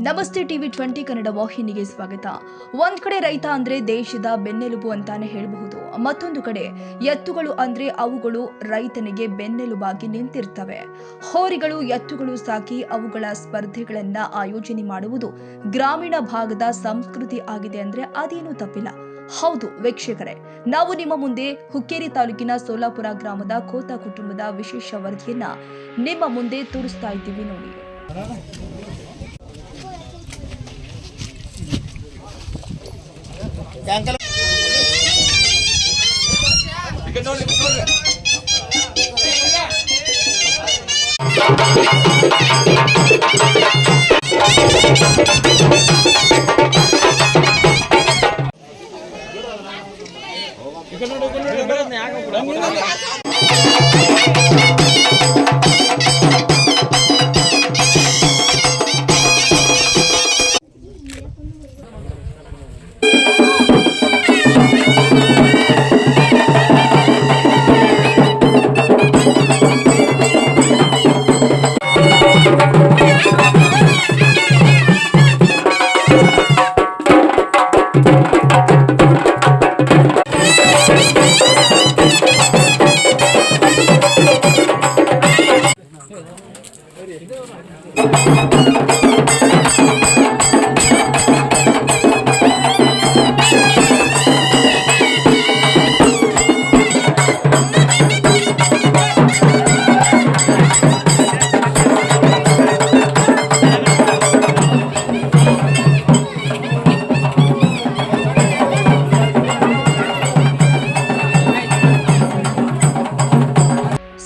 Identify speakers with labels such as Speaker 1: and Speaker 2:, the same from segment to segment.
Speaker 1: ನಮಸ್ತೆ ಟಿವಿ 20 ಕನ್ನಡ ವಾಹಿನಿಗೆ ಸ್ವಾಗತ. ಒಂದ್ ಕಡೆ ರೈತ ಅಂದ್ರೆ ದೇಶದ ಬೆನ್ನೆಲುಬು ಅಂತಾನೆ ಹೇಳಬಹುದು. ಮತ್ತೊಂದು ಕಡೆ ಎತ್ತುಗಳು ಅಂದ್ರೆ ಅವುಗಳು ರೈತನಿಗೆ ಬೆನ್ನೆಲುಬಾಗಿ ನಿಂತಿರ್ತವೆ. ಹೋರಿಗಳು, ಎತ್ತುಗಳು ಸಾಕಿ ಅವುಗಳ ಸ್ಪರ್ಧೆಗಳನ್ನ ಆಯೋಜನೆ ಮಾಡುವುದು ಗ್ರಾಮೀಣ ಭಾಗದ ಸಂಸ್ಕೃತಿ ಆಗಿದೆ ಅಂದ್ರೆ ಅದೇನು ತಪ್ಪಿಲ್ಲ. ಹೌದು ವೀಕ್ಷಕರೇ, ನಾವು ನಿಮ್ಮ ಮುಂದೆ ಹುಕ್ಕೇರಿ ತಾಲೂಕಿನ ಸೋಲಾಪುರ ಗ್ರಾಮದ ಕೋತಾ ಕುಟುಂಬದ ವಿಶೇಷ ವರದಿಯನ್ನ ನಿಮ್ಮ ಮುಂದೆ ತೋರಿಸ್ತಾ ಇದ್ದೀವಿ ನೋಡಿ.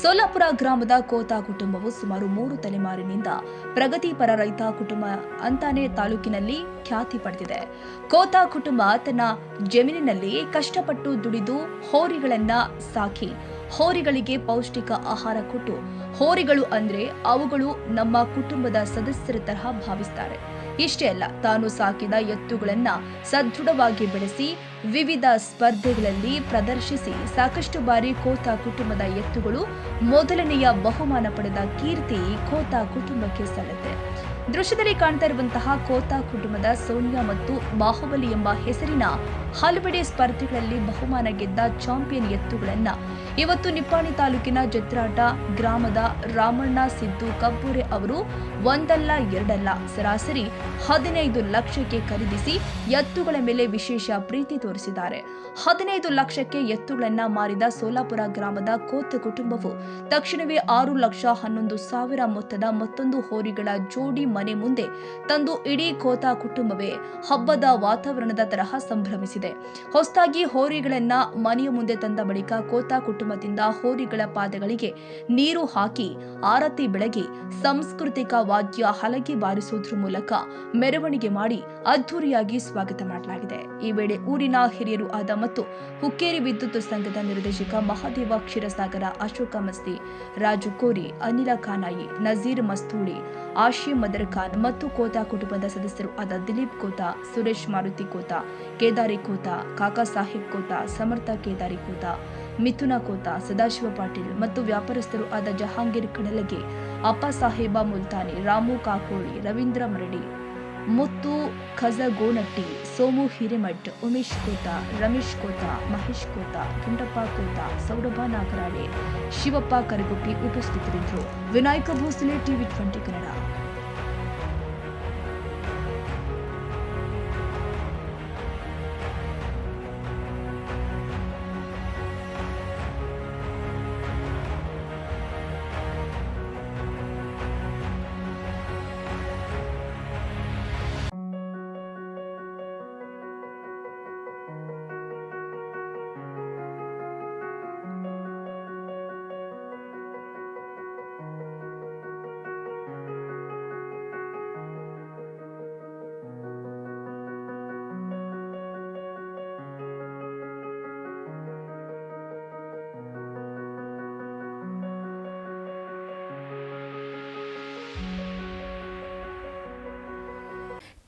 Speaker 1: ಸೋಲಾಪುರ ಗ್ರಾಮದ ಕೋತಾ ಕುಟುಂಬವು ಸುಮಾರು 3 ತಲೆಮಾರಿನಿಂದ ಪ್ರಗತಿಪರ ರೈತ ಕುಟುಂಬ ಅಂತಾನೆ ತಾಲೂಕಿನಲ್ಲಿ ಖ್ಯಾತಿ ಪಡೆದಿದೆ. ಕೋತಾ ಕುಟುಂಬ ತನ್ನ ಜಮೀನಿನಲ್ಲಿ ಕಷ್ಟಪಟ್ಟು ದುಡಿದು ಹೋರಿಗಳನ್ನ ಸಾಕಿ ಹೋರಿಗಳಿಗೆ ಪೌಷ್ಟಿಕ ಆಹಾರ ಕೊಟ್ಟು, ಹೋರಿಗಳು ಅಂದ್ರೆ ಅವುಗಳು ನಮ್ಮ ಕುಟುಂಬದ ಸದಸ್ಯರ ತರಹ ಭಾವಿಸ್ತಾರೆ. ಇಷ್ಟೇ ಅಲ್ಲ, ತಾನು ಸಾಕಿದ ಎತ್ತುಗಳನ್ನ ಸದೃಢವಾಗಿ ಬೆಳೆಸಿ ವಿವಿಧ ಸ್ಪರ್ಧೆಗಳಲ್ಲಿ ಪ್ರದರ್ಶಿಸಿ ಸಾಕಷ್ಟು ಬಾರಿ ಕೋತಾ ಕುಟುಂಬದ ಎತ್ತುಗಳು ಮೊದಲನೆಯ ಬಹುಮಾನ ಪಡೆದ ಕೀರ್ತಿ ಕೋತಾ ಕುಟುಂಬಕ್ಕೆ ಸಲ್ಲುತ್ತೆ. ದೃಶ್ಯದಲ್ಲಿ ಕಾಣ್ತಾ ಇರುವಂತಹ ಕೋತಾ ಕುಟುಂಬದ ಸೋನಿಯಾ ಮತ್ತು ಬಾಹುಬಲಿ ಎಂಬ ಹೆಸರಿನ ಹಲವೆಡೆ ಸ್ಪರ್ಧೆಗಳಲ್ಲಿ ಬಹುಮಾನ ಗೆದ್ದ ಚಾಂಪಿಯನ್ ಎತ್ತುಗಳನ್ನ ಇವತ್ತು ನಿಪ್ಪಾಣಿ ತಾಲೂಕಿನ ಜತ್ರಾಟ ಗ್ರಾಮದ ರಾಮಣ್ಣ ಸಿದ್ದು ಕಬ್ಬೂರೆ ಅವರು ಒಂದಲ್ಲ ಎರಡಲ್ಲ ಸರಾಸರಿ 15 ಲಕ್ಷಕ್ಕೆ ಖರೀದಿಸಿ ಎತ್ತುಗಳ ಮೇಲೆ ವಿಶೇಷ ಪ್ರೀತಿ ತೋರಿಸಿದ್ದಾರೆ. 15 ಲಕ್ಷಕ್ಕೆ ಎತ್ತುಗಳನ್ನ ಮಾರಿದ ಸೋಲಾಪುರ ಗ್ರಾಮದ ಕೋತ ಕುಟುಂಬವು ತಕ್ಷಣವೇ 6,11,000 ಮೊತ್ತದ ಮತ್ತೊಂದು ಹೋರಿಗಳ ಜೋಡಿ ಮನೆ ಮುಂದೆ ತಂದು ಇಡೀ ಕೋತಾ ಕುಟುಂಬವೇ ಹಬ್ಬದ ವಾತಾವರಣದ ತರಹ ಸಂಭ್ರಮಿಸಿದೆ. ಹೊಸದಾಗಿ ಹೋರಿಗಳನ್ನ ಮನೆಯ ಮುಂದೆ ತಂದ ಬಳಿಕ ಕೋತಾ ಕುಟುಂಬದಿಂದ ಹೋರಿಗಳ ಪಾದಗಳಿಗೆ ನೀರು ಹಾಕಿ ಆರತಿ ಬೆಳಗಿ ಸಾಂಸ್ಕೃತಿಕ ವಾದ್ಯ ಹಲಗೆ ಬಾರಿಸುವುದರ ಮೂಲಕ ಮೆರವಣಿಗೆ ಮಾಡಿ ಅದ್ದೂರಿಯಾಗಿ ಸ್ವಾಗತ ಮಾಡಲಾಗಿದೆ. ಈ ವೇಳೆ ಊರಿನ ಹಿರಿಯರು ಆದ ಮತ್ತು ಹುಕ್ಕೇರಿ ವಿದ್ಯುತ್ ಸಂಘದ ನಿರ್ದೇಶಕ ಮಹಾದೇವ ಕ್ಷೀರಸಾಗರ, ಅಶೋಕ ಮಸ್ತಿ, ರಾಜು ಕೋರಿ, ಅನಿಲ ಖಾನಾಯಿ, ನಜೀರ್ ಮಸ್ತೂಳಿ, ಆಶಿ ಮದರ್ ಖಾನ್ ಮತ್ತು ಕೋತಾ ಕುಟುಂಬದ ಸದಸ್ಯರು ಆದ ದಿಲೀಪ್ ಕೋತಾ, ಸುರೇಶ್ ಮಾರುತಿ ಕೋತಾ, ಕೇದಾರಿ ಕೋತಾ, ಕಾಕಾ ಸಾಹೇಬ್ ಕೋತಾ, ಸಮರ್ಥ ಕೇದಾರಿ ಕೋತಾ, ಮಿಥುನ ಕೋತಾ, ಸದಾಶಿವ ಪಾಟೀಲ್ ಮತ್ತು ವ್ಯಾಪಾರಸ್ಥರು ಆದ ಜಹಾಂಗೀರ್ ಕಡಲಗೆ, ಅಪ್ಪ ಸಾಹೇಬ ಮುಲ್ತಾನಿ, ರಾಮು ಕಾಕೋಳಿ, ರವೀಂದ್ರ ಮರಡಿ, ಮುತ್ತು ಖಜಗೋನಟ್ಟಿ, ಸೋಮು ಹಿರೇಮಠ್, ಉಮೇಶ್ ಕೋತಾ, ರಮೇಶ್ ಕೋತಾ, ಮಹೇಶ್ ಕೋತಾ, ಗುಂಡಪ್ಪ ಕೋತಾ, ಸೌರಭ ನಾಗರಾಳೆ, ಶಿವಪ್ಪ ಕರಗುಪ್ಪಿ ಉಪಸ್ಥಿತರಿದ್ದರು. ವಿನಾಯಕ ಭೋಸಲೆ, ಟಿವಿ 20 ಕನ್ನಡ.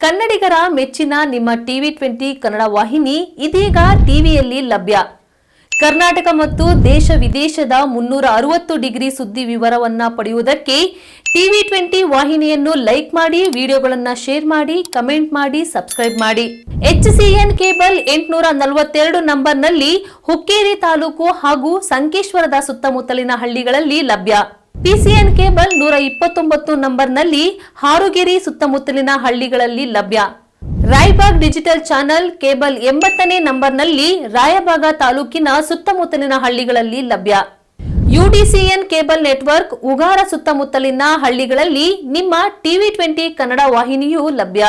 Speaker 2: ಕನ್ನಡಿಗರ ಮೆಚ್ಚಿನ ನಿಮ್ಮ ಟಿವಿ 20 ಕನ್ನಡ ವಾಹಿನಿ ಇದೀಗ ಟಿವಿಯಲ್ಲಿ ಲಭ್ಯ. ಕರ್ನಾಟಕ ಮತ್ತು ದೇಶ ವಿದೇಶದ 360 ಡಿಗ್ರಿ ಸುದ್ದಿ ವಿವರವನ್ನ ಪಡೆಯುವುದಕ್ಕೆ TV20 ವಾಹಿನಿಯನ್ನು ಲೈಕ್ ಮಾಡಿ, ವಿಡಿಯೋಗಳನ್ನು ಶೇರ್ ಮಾಡಿ, ಕಮೆಂಟ್ ಮಾಡಿ, ಸಬ್ಸ್ಕ್ರೈಬ್ ಮಾಡಿ. HCN ಕೇಬಲ್ 842 ನಂಬರ್ನಲ್ಲಿ ಹುಕ್ಕೇರಿ ತಾಲೂಕು ಹಾಗೂ ಸಂಕೇಶ್ವರದ ಸುತ್ತಮುತ್ತಲಿನ ಹಳ್ಳಿಗಳಲ್ಲಿ ಲಭ್ಯ. PCN ಕೇಬಲ್ 129 ನಂಬರ್ನಲ್ಲಿ ಹಾರುಗೆರೆ ಸುತ್ತಮುತ್ತಲಿನ ಹಳ್ಳಿಗಳಲ್ಲಿ ಲಭ್ಯ. ರಾಯಬಾಗ್ ಡಿಜಿಟಲ್ ಚಾನೆಲ್ ಕೇಬಲ್ 80ನೇ ನಂಬರ್ನಲ್ಲಿ ರಾಯಬಾಗ ತಾಲೂಕಿನ ಸುತ್ತಮುತ್ತಲಿನ ಹಳ್ಳಿಗಳಲ್ಲಿ ಲಭ್ಯ. UDCN ಕೇಬಲ್ ನೆಟ್ವರ್ಕ್ ಉಗಾರ ಸುತ್ತಮುತ್ತಲಿನ ಹಳ್ಳಿಗಳಲ್ಲಿ ನಿಮ್ಮ TV20 ಕನ್ನಡ ವಾಹಿನಿಯೂ ಲಭ್ಯ.